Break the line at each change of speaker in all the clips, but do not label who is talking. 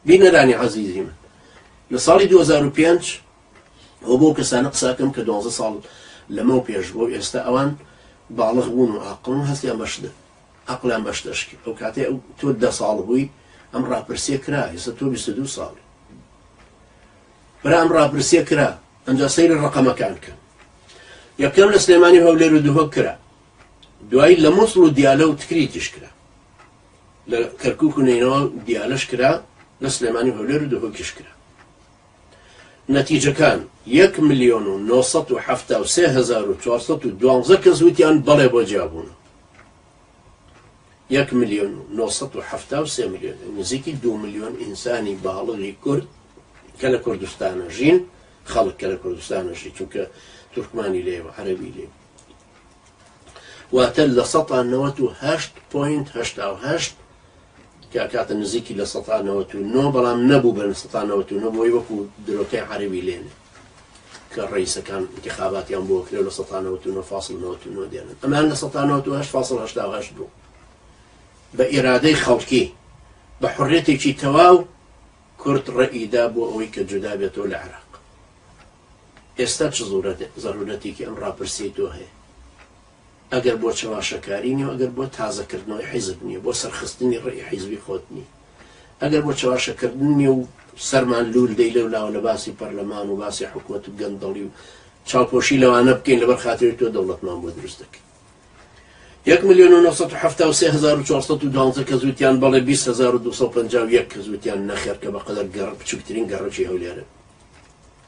بینەرانی عەزیزی من لە ساڵی 2005 ئەو بۆ کەسانە قساکەم کە 12 ساڵ لەمە پێش بۆ ئێستا ئەوان باڵغ بوون و عاقڵن هەستیان بەشدە عەقڵیان بەشدەشکی ئەو کاتێ تۆ 10 ساڵ بووی ئەم ڕاپرسیە کرا ئێستا تۆ 22 ساڵی برا ئەم ڕاپرسیە کرا ئەنجا سەیری ڕەقەمەکان کە یەکەم لە سلێمانی هەولێر و دووهۆک کرا دوایی لە مووسڵ و دیالە و تکریتیش کرا لە کەرکووک و نینەوە دیالەش کرا لە سلێمانی هەولێر و دووهۆکیش کرا نەتیجەکان 1,973,412 کەس وتیان بەڵێ بۆ جیابوونە 1,973,000,000 نزیکی 2 ملیۆن ئینسانی باڵغی کورد کە لە کوردستانە ژین خەڵک کە لە کوردستانە ژی چونکە تورکمانی لێوە عەرەبی لێوە واتە لە 198.88 کە کاتە نزیکی لە 199 بەڵام نەبوو بە 199 بۆی وەکو درۆکەی عەرەبی لێنە کە ڕئیسەکان انتخاباتیان بۆ کرێ لە 199.99 دێنن ئەمان لە 198.88 بوو بە ئێرادەی خەڵکی بە حڕێتێکی تەواو کورد ڕەئیدا بۆ ئەوەی کە جودا بێتەوە لە عێراق ئێستا چ زەرورەتێکی ئەم ڕاپرسی تۆ هەیە ئەگەر بۆ چەواشەکاری نیە ئەگەر بۆ تازەکردنەوەی حیزب نییە بۆ سەرخستنی ڕێی حیزبی خۆت نیە ئەگەر بۆ چەواشەکردن نیە و سەرمان لول دەی لەو لاوە لە باسی پەرلەمان و باسی حکوومەت و گەندەڵی و چاوپۆشی لەوانە بکەین لەبەر خاتری تۆ دەوڵەتمان بۆ دروست دەکەین 1,973,412 کەس وتیان بەڵێ 20,251 کەس وتیان نەخێر کە بەقەدەر بچووکترین گەڕەکی هەولێرە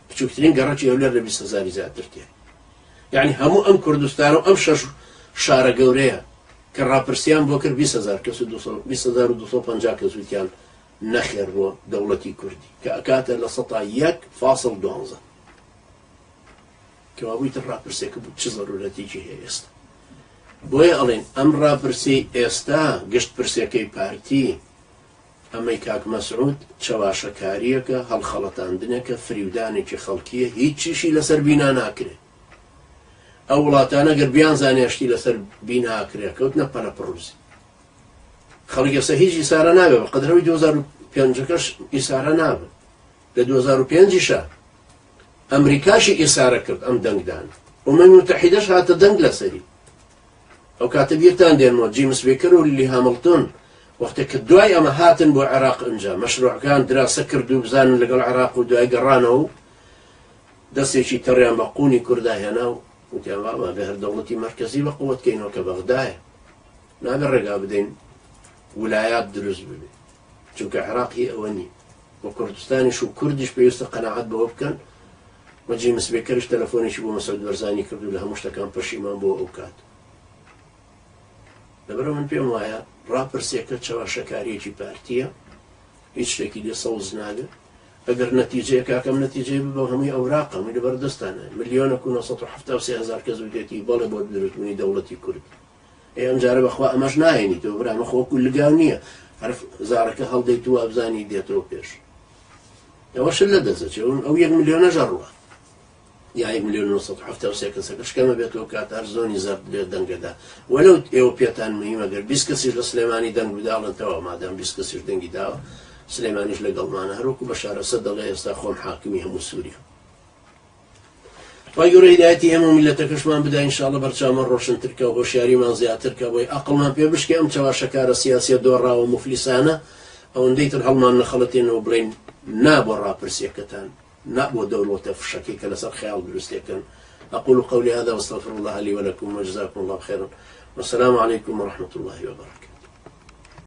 بچووکترین گەڕەکی هەولێر لە 20,000 زیاتر تێ یعنی هەموو ئەم کوردستان و ئەم شەش شارە گەورەیە کە ڕاپرسیان بۆ کرد 20,000 کەس 20,250 کەس وتیان نەخێر بۆ دەوڵەتی کوردی کە ئەکاتە لە 101.12 کەوا بوویتە ڕاپرسێکە بوو چ زەرورەتێکی هەیە ئێستا بۆیە ئەڵێن ئەم ڕاپرسی ئێستا گشت پرسەکەی پارتی ئەمەی کاک مەسعود چەواشەکاریەکە هەڵخەڵەتاندنێکە فریودانێکی خەڵکیە هیچ چیشی لەسەر بینا ناکرێت ئەو وڵاتانە گەر بیان زانێشتی لەسەر بیناکرێت کەوتنە پەرەپڕووزی خەڵک ئێستا هیچ ئیسارە نابێت بە قەدرەوەی 2005 ئیسارە نابێت لە 2005 ئەمریکاشی ئیسارە کرد ئەم دەنگدان ئومەمی متحیدەش هاتە دەنگ لەسەری ئەو کاتە بیرتان دێنەوە جیمس بیکر و لیلی هامڵتۆن وەختێک کە دوای ئەمە هاتن بۆ عێراق ئەنجا مەشروعەکان دراسە کرد و بزانن لەگەڵ عێراق و دوای گەڕانەوە و دەستێکی تەڕیان بە قوونی کووردا هێنا و وتیان وابە بە هەر دەوڵەتی مەرکەزی بە قووەتکەینەوە کە بەغدایە نابێ ڕێگا بدەین ویلایات دروست ببێت چونکە عێراقی ئەوە نیە بۆ کوردستانیش و کوردیش پێویستە قەناعەت بەوە بکەن وە جیمس بیکرش تەلەفۆنێکی بۆ مەسعود بەرزانی کرد و لە هەموو شتەکان پەشیمان بۆ ئەو کات لەبەرەوە من پێم وایە ڕاپرسێکە چەواشەکاریەکی پارتیە هیچ شتێکی لێ سەوز ناگێت ئەگەر نەتیجەیە کاکەم نەتیجەی ببە هەمووی ئەوراقە هەمووی لەبەردەستانە 1,973,000 کەس وتێتی بەڵێ بۆ دروستبوونی دەوڵەتی کورد ئەم جارە بەخوا ئەمەش نایێنی تۆ برامە خۆکو لەگاو نییە هەرف زارەکە هەڵدەیت و ئەبزانی دێتەوە پێش ئەوەش لە دەزەچێ ئەو 1 ملیۆنە ژەڕوە یا 1,973,000 کەسەکە شکەمە بێتەوە کاتار زۆنی زەرد لێ دەنگەدا وەلەو ئێوە پێتان مهمە گەر 20 کەسیش لە سلێمانی دەنگ بداڵنەوە مادام 20 کەسیش دەنگی داوە سلێمانیش لەگەڵمانە هەروەکو بەشارە سەد دەڵێ ئێستا خۆم حاکمی هەموو سووریا خی گەورە هیدایەتی هەموو میلەتەکەشمان بدا ئینشاڵڵا بەرچاومان ڕۆشنترکە و هۆشیاریمان زیاترکە بۆی عەقڵمان پێ بشکێ ئەم چاواشەکارە سیاسیە دۆڕاوە مفلیسانە ئەوەندەی تر هەڵمان نەخەڵەتێنەوە بڵێن نا بۆ ڕاپرسیەکەتان نا بۆ دەوڵەتە فشەکەی کە لەسەر خەیاڵ دروستێکن أقول قولي هذا واستغفر الله لي ولكم وجزاكم الله خيرا والسلام عليكم ورحمة الله وبركاته.